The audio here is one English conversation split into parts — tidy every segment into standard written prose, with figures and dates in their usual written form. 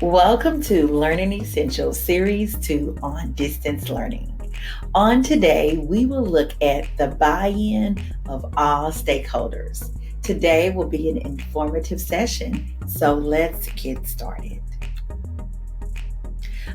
Welcome to Learning Essentials Series 2 on Distance Learning. On today, we will look at the buy-in of all stakeholders. Today will be an informative session, so let's get started.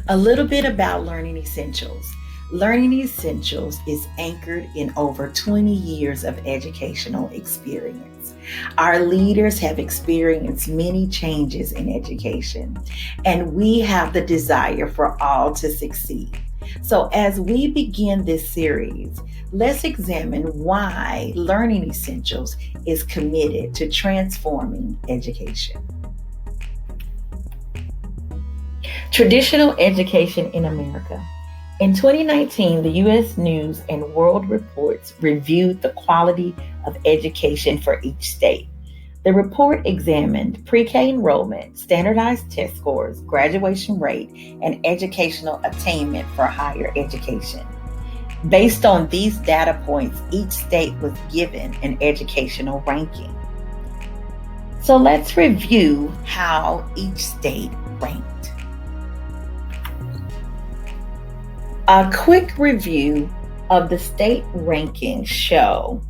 A little bit about Learning Essentials. Learning Essentials is anchored in over 20 years of educational experience. Our leaders have experienced many changes in education, and we have the desire for all to succeed. So, as we begin this series, let's examine why Learning Essentials is committed to transforming education. Traditional education in America. In 2019, the U.S. News and World Reports reviewed the quality of education for each state. The report examined pre-K enrollment, standardized test scores, graduation rate, and educational attainment for higher education. Based on these data points, each state was given an educational ranking. So let's review how each state ranked. A quick review of the state rankings show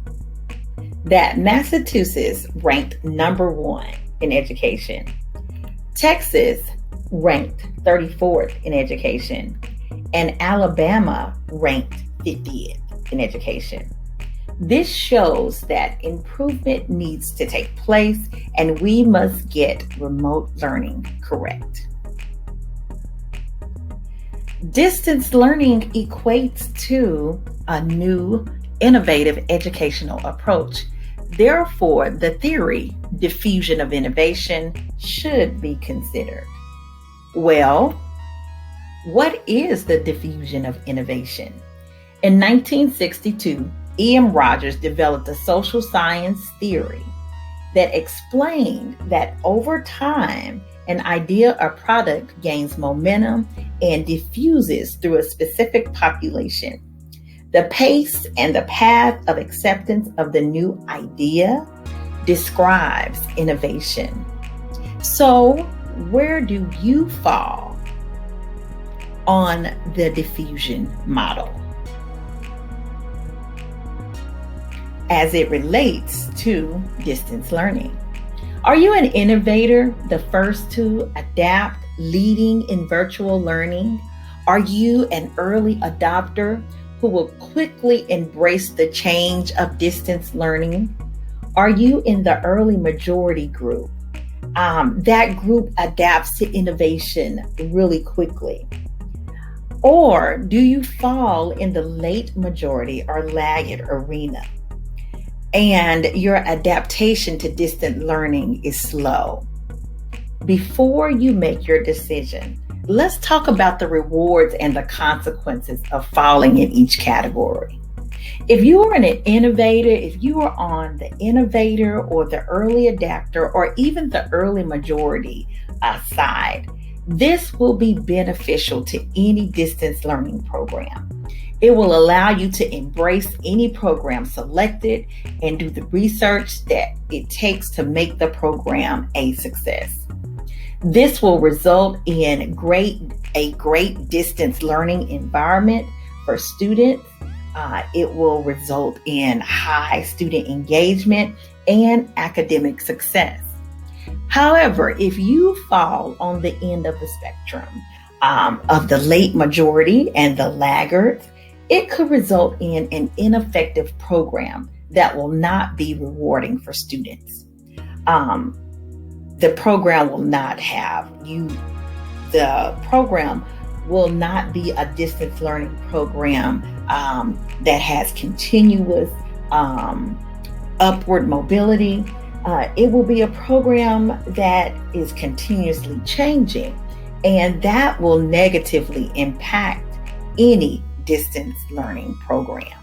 that Massachusetts ranked number 1 in education. Texas ranked 34th in education, and Alabama ranked 50th in education. This shows that improvement needs to take place, and we must get remote learning correct. Distance learning equates to a new, innovative educational approach. Therefore, the theory, diffusion of innovation, should be considered. Well, what is the diffusion of innovation? In 1962, E.M. Rogers developed a social science theory that explained that over time, an idea or product gains momentum and diffuses through a specific population. The pace and the path of acceptance of the new idea describes innovation. So, where do you fall on the diffusion model as it relates to distance learning? Are you an innovator, the first to adapt, leading in virtual learning? Are you an early adopter who will quickly embrace the change of distance learning? Are you in the early majority group? That group adapts to innovation really quickly. Or do you fall in the late majority or laggard arena, and your adaptation to distant learning is slow? Before you make your decision, let's talk about the rewards and the consequences of falling in each category. If you are an innovator, if you are on the innovator or the early adapter or even the early majority side, this will be beneficial to any distance learning program. It will allow you to embrace any program selected and do the research that it takes to make the program a success. This will result in a great distance learning environment for students. It will result in high student engagement and academic success. However, if you fall on the end of the spectrum of the late majority and the laggards, it could result in an ineffective program that will not be rewarding for students. The program will not be a distance learning program that has continuous upward mobility. It will be a program that is continuously changing, and that will negatively impact any distance learning program.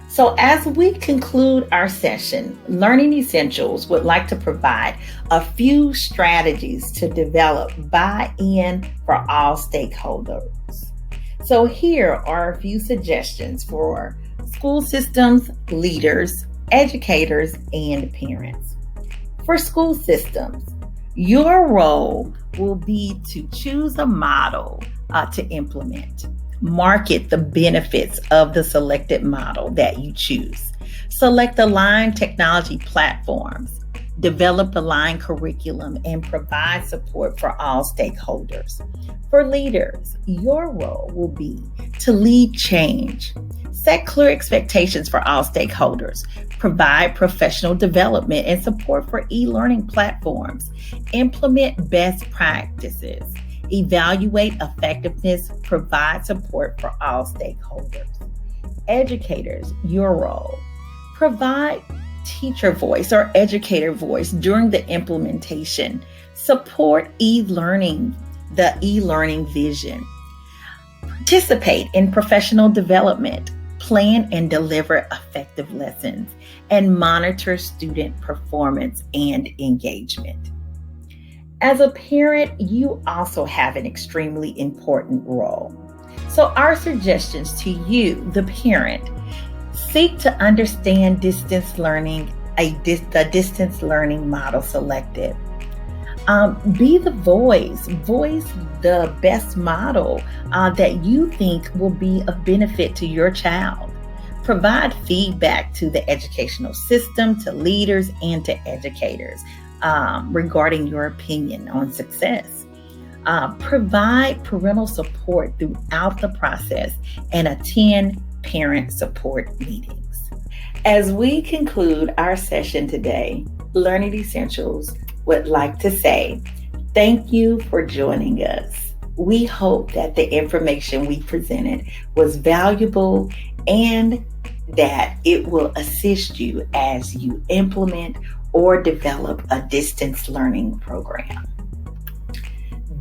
So as we conclude our session, Learning Essentials would like to provide a few strategies to develop buy-in for all stakeholders. So here are a few suggestions for school systems, leaders, educators, and parents. For school systems, Your role will be to choose a model to implement, market the benefits of the selected model that you choose, select aligned technology platforms, develop aligned curriculum, and provide support for all stakeholders. For leaders, your role will be to lead change, set clear expectations for all stakeholders, provide professional development and support for e-learning platforms, implement best practices, evaluate effectiveness, provide support for all stakeholders. Educators, your role: provide teacher voice or educator voice during the implementation, support the e-learning vision, participate in professional development, plan and deliver effective lessons, and monitor student performance and engagement. As a parent, you also have an extremely important role. So our suggestions to you, the parent: seek to understand distance learning, the distance learning model selected. Be the voice the best model that you think will be of benefit to your child. Provide feedback to the educational system, to leaders, and to educators regarding your opinion on success. Provide parental support throughout the process and attend parent support meetings. As we conclude our session today, Learning Essentials would like to say thank you for joining us. We hope that the information we presented was valuable and that it will assist you as you implement or develop a distance learning program.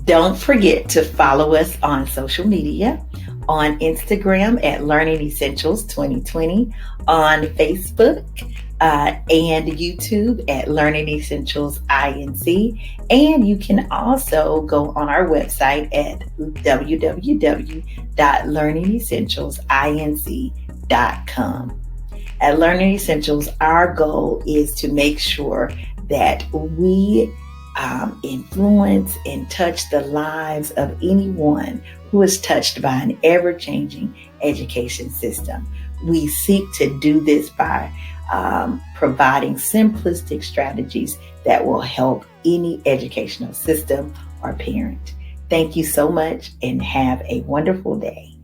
Don't forget to follow us on social media, on Instagram at Learning Essentials 2020, on Facebook and YouTube at Learning Essentials INC. And you can also go on our website at www.learningessentialsinc.com. At Learning Essentials, our goal is to make sure that we influence and touch the lives of anyone who is touched by an ever-changing education system. We seek to do this by providing simplistic strategies that will help any educational system or parent. Thank you so much and have a wonderful day.